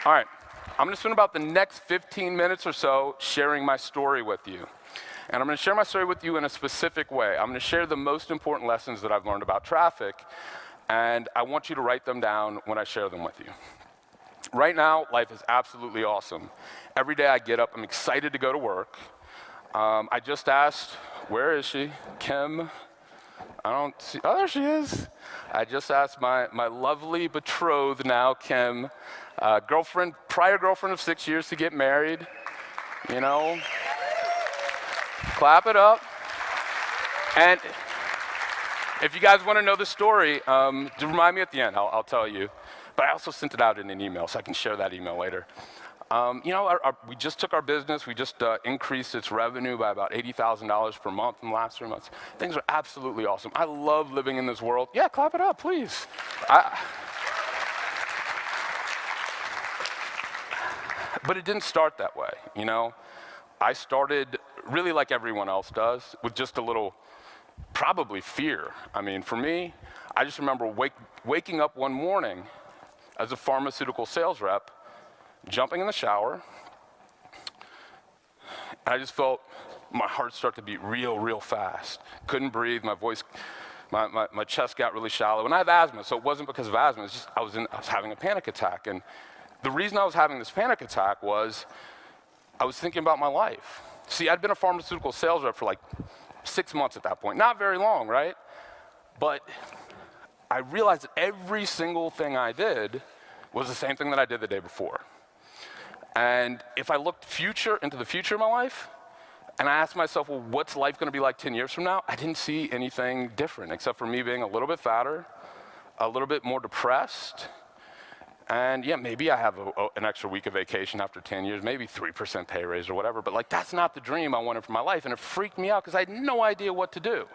All right, I'm gonna spend about the next 15 minutes or so sharing my story with you. And I'm gonna share my story with you in a specific way. I'm gonna share the most important lessons that I've learned about traffic, and I want you to write them down when I share them with you. Right now, life is absolutely awesome. Every day I get up, I'm excited to go to work. I just asked, where is she? Kim? I don't see, oh, there she is. I just asked my lovely betrothed now, Kim, prior girlfriend of 6 years to get married. You know, clap it up. And if you guys want to know the story, just remind me at the end, I'll tell you. But I also sent it out in an email, so I can share that email later. We just took our business, we just increased its revenue by about $80,000 per month in the last 3 months. Things are absolutely awesome. I love living in this world. Yeah, clap it up, please. But it didn't start that way, you know? I started really like everyone else does, with just a little, probably fear. I mean, for me, I just remember waking up one morning as a pharmaceutical sales rep, jumping in the shower, and I just felt my heart start to beat real fast. Couldn't breathe, my voice, my chest got really shallow, and I have asthma, so it wasn't because of asthma, it's just I was having a panic attack. And the reason I was having this panic attack was I was thinking about my life. See, I'd been a pharmaceutical sales rep for like 6 months at that point, not very long, right? But I realized that every single thing I did was the same thing that I did the day before. And if I looked into the future of my life, and I asked myself, well, what's life gonna be like 10 years from now? I didn't see anything different, except for me being a little bit fatter, a little bit more depressed, and yeah, maybe I have an extra week of vacation after 10 years, maybe 3% pay raise or whatever, but like that's not the dream I wanted for my life, and it freaked me out because I had no idea what to do.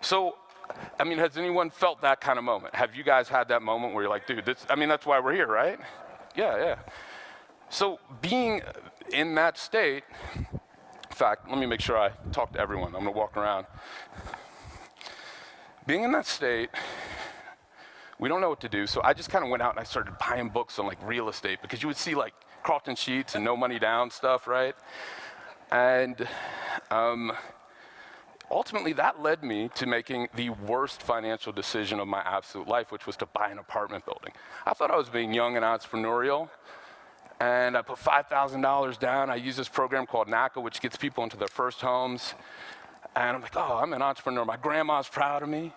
So, I mean, has anyone felt that kind of moment? Have you guys had that moment where you're like, dude, that's why we're here, right? Yeah. So being in that state, in fact, let me make sure I talk to everyone. I'm gonna walk around. Being in that state, we don't know what to do, so I just kind of went out and I started buying books on like real estate, because you would see like Crofton Sheets and no money down stuff, right? And ultimately that led me to making the worst financial decision of my absolute life, which was to buy an apartment building. I thought I was being young and entrepreneurial, and I put $5,000 down. I use this program called NACA, which gets people into their first homes. And I'm like, oh, I'm an entrepreneur. My grandma's proud of me.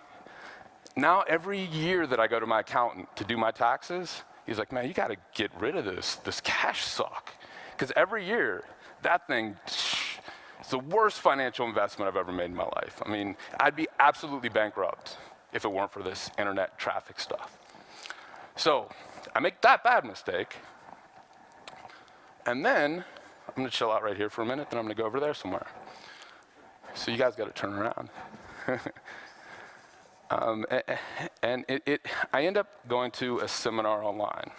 Now, every year that I go to my accountant to do my taxes, he's like, man, you gotta get rid of this cash suck. Because every year, that thing, it's the worst financial investment I've ever made in my life. I mean, I'd be absolutely bankrupt if it weren't for this internet traffic stuff. So, I make that bad mistake, and then I'm gonna chill out right here for a minute, then I'm gonna go over there somewhere. So you guys gotta turn around. I end up going to a seminar online,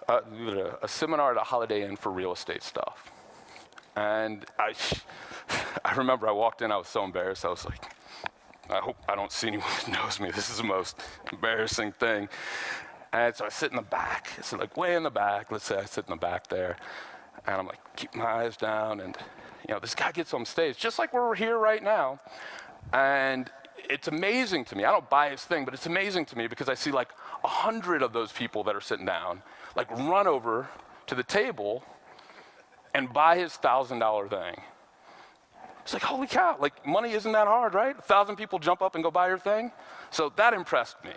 a seminar at a Holiday Inn for real estate stuff. And I remember I walked in, I was so embarrassed, I was like, I hope I don't see anyone who knows me. This is the most embarrassing thing. And so I sit in the back, so like way in the back, let's say I sit in the back there, and I'm like, keep my eyes down, and this guy gets on stage, just like we're here right now, and it's amazing to me. I don't buy his thing, but it's amazing to me because I see like 100 of those people that are sitting down, like run over to the table and buy his $1,000 thing. It's like, holy cow, like money isn't that hard, right? 1,000 people jump up and go buy your thing. So that impressed me.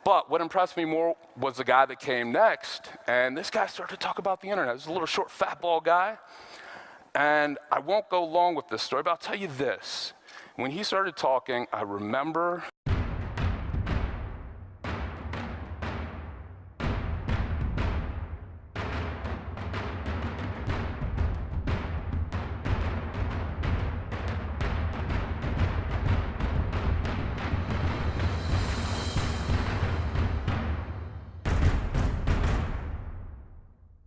But what impressed me more was the guy that came next, and this guy started to talk about the internet. This is a little short, fat, bald guy. And I won't go long with this story, but I'll tell you this. When he started talking, I remember